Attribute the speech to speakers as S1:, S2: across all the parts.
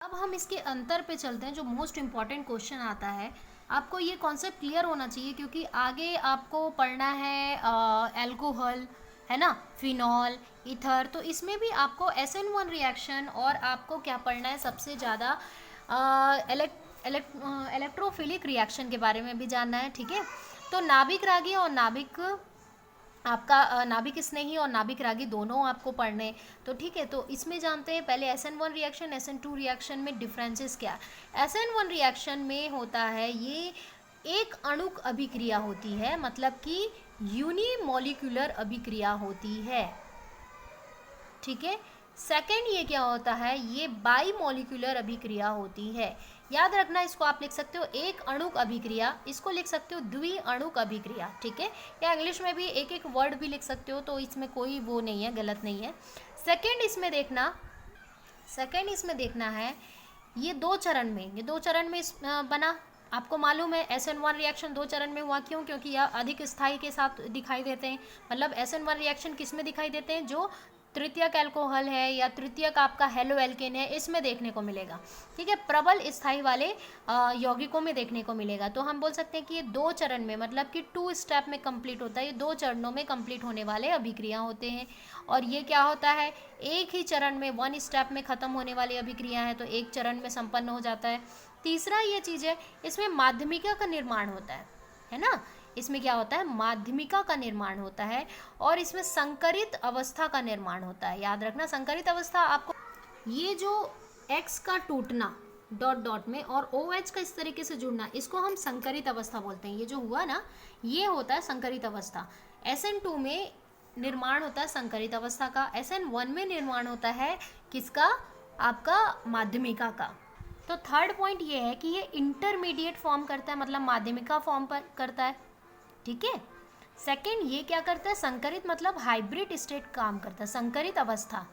S1: अब हम इसके अंतर पे चलते हैं, जो मोस्ट इम्पॉर्टेंट क्वेश्चन आता है। आपको ये कॉन्सेप्ट क्लियर होना चाहिए क्योंकि आगे आपको पढ़ना है अल्कोहल, है ना, फिनॉल, ईथर। तो इसमें भी आपको SN1 रिएक्शन और आपको क्या पढ़ना है सबसे ज़्यादा, इलेक्ट्रोफिलिक रिएक्शन के बारे में भी जानना है, ठीक है। तो नाभिक रागी और नाभिक आपका नाभिक स्नेही और नाभिक रागी दोनों आपको पढ़ने, तो ठीक है। तो इसमें जानते हैं पहले SN1 रिएक्शन, SN2 रिएक्शन में डिफरेंसेस क्या है। SN1 रिएक्शन में होता है ये एक अणुक अभिक्रिया होती है, मतलब कि यूनिमोलिकुलर अभिक्रिया होती है, ठीक है। सेकेंड ये क्या होता है, ये बाईमोलिकुलर अभिक्रिया होती है। याद रखना, इसको आप लिख सकते हो एक अणुक अभिक्रिया, इसको लिख सकते हो द्विअणुक अभिक्रिया, ठीक है। या इंग्लिश में भी एक एक वर्ड भी लिख सकते हो, तो इसमें कोई वो नहीं है, गलत नहीं है। सेकेंड इसमें देखना है, ये दो चरण में बना। आपको मालूम है SN1 रिएक्शन 2 चरण में हुआ, क्यों? क्योंकि यह अधिक स्थायी के साथ दिखाई देते हैं। मतलब SN1 रिएक्शन किस में दिखाई देते हैं, जो तृतीयक अल्कोहल है या तृतीयक आपका हेलो एल्केन है, इसमें देखने को मिलेगा, ठीक है। प्रबल स्थायी वाले यौगिकों में देखने को मिलेगा। तो हम बोल सकते हैं कि ये 2 चरण में, मतलब कि 2 स्टेप में कंप्लीट होता है, ये 2 चरणों में कंप्लीट होने वाले अभिक्रिया होते हैं। और ये क्या होता है, एक ही चरण में 1 स्टेप में खत्म होने वाली अभिक्रिया है, तो एक चरण में संपन्न हो जाता है। तीसरा ये चीज़ है, इसमें माध्यमिका का निर्माण होता है ना। इसमें क्या होता है, माध्यमिका का निर्माण होता है और इसमें संकरित अवस्था का निर्माण होता है। याद रखना, संकरित अवस्था आपको, ये जो X का टूटना डॉट डॉट में और OH का इस तरीके से जुड़ना, इसको हम संकरित अवस्था बोलते हैं। ये जो हुआ ना, ये होता है संकरित अवस्था। SN2 में निर्माण होता है संकरित अवस्था का, SN1 में निर्माण होता है किसका, आपका माध्यमिका का। तो थर्ड पॉइंट ये है कि ये इंटरमीडिएट फॉर्म करता है, मतलब माध्यमिका फॉर्म पर करता है, ठीक है। सेकंड ये क्या करता है, संकरित मतलब हाइब्रिड स्टेट काम करता है, संकरित अवस्था,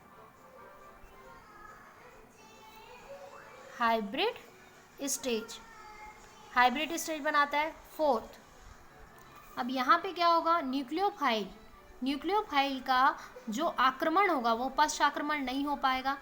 S1: हाइब्रिड स्टेज बनाता है। फोर्थ, अब यहाँ पे क्या होगा, न्यूक्लियोफाइल का जो आक्रमण होगा वो पश्च आक्रमण नहीं हो पाएगा।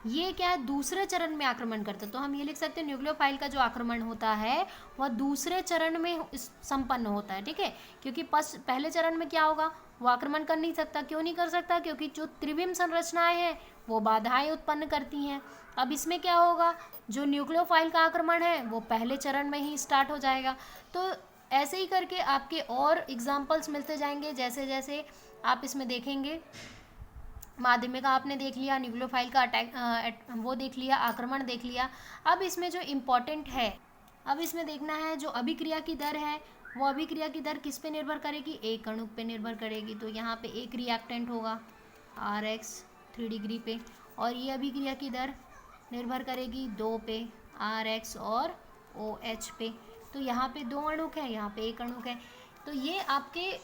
S1: ये क्या है, दूसरे चरण में आक्रमण करता है। तो हम ये लिख सकते हैं न्यूक्लियोफाइल का जो आक्रमण होता है वह दूसरे चरण में संपन्न होता है, ठीक है। क्योंकि पहले चरण में क्या होगा, वो आक्रमण कर नहीं सकता। क्यों नहीं कर सकता, क्योंकि जो त्रिविम संरचनाएं हैं वो बाधाएं उत्पन्न करती हैं। अब इसमें क्या होगा, जो न्यूक्लियोफाइल का आक्रमण है वो पहले चरण में ही स्टार्ट हो जाएगा। तो ऐसे ही करके आपके और एग्जाम्पल्स मिलते जाएंगे, जैसे जैसे आप इसमें देखेंगे। माध्यमिका आपने देख लिया, न्यूक्लियोफाइल का अटैक वो देख लिया, आक्रमण देख लिया। अब इसमें जो इम्पॉर्टेंट है, अब इसमें देखना है जो अभिक्रिया की दर है, वो अभिक्रिया की दर किस पे निर्भर करेगी, एक अणु पे निर्भर करेगी। तो यहाँ पे एक रिएक्टेंट होगा RX 3 डिग्री पे, और ये अभिक्रिया की दर निर्भर करेगी 2 पे, RX और OH पे। तो यहाँ पे 2 अणुक है, यहाँ पे एक अणुक है। तो ये आपके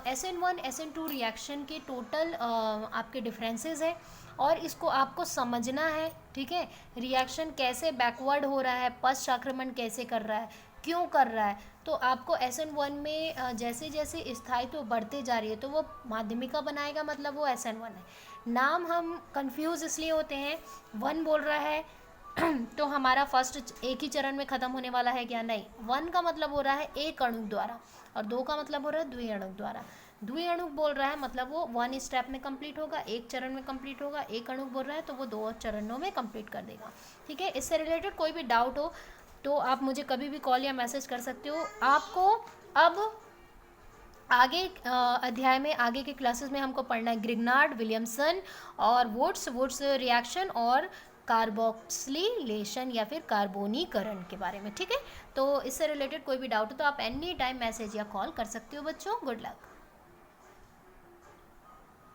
S1: SN1 SN2 रिएक्शन के टोटल आपके डिफरेंसेस है, और इसको आपको समझना है, ठीक है। रिएक्शन कैसे बैकवर्ड हो रहा है, पश्च आक्रमण कैसे कर रहा है, क्यों कर रहा है। तो आपको SN1 में जैसे जैसे स्थायित्व बढ़ते जा रही है तो वो माध्यमिका बनाएगा, मतलब वो SN1 है। नाम हम कंफ्यूज इसलिए होते हैं, 1 बोल रहा है तो हमारा फर्स्ट एक ही चरण में खत्म होने वाला है क्या, नहीं। 1 का मतलब हो रहा है एक अणु द्वारा, और 2 का मतलब हो रहा है द्विअणु द्वारा। द्विअणु बोल रहा है मतलब वो 1 स्टेप में कंप्लीट होगा, एक चरण में कंप्लीट होगा। एक अणु बोल रहा है तो वो 2 चरणों में कंप्लीट कर देगा, ठीक है। इससे रिलेटेड कोई भी डाउट हो तो आप मुझे कभी भी कॉल या मैसेज कर सकते हो। आपको अब आगे अध्याय में, आगे के क्लासेस में हमको पढ़ना है ग्रिग्नार्ड, विलियमसन और वुड्स रिएक्शन और कार्बोक्सिलेशन या फिर कार्बोनीकरण के बारे में, ठीक है। तो इससे रिलेटेड कोई भी डाउट हो तो आप एनी टाइम मैसेज या कॉल कर सकते हो बच्चों। Good luck.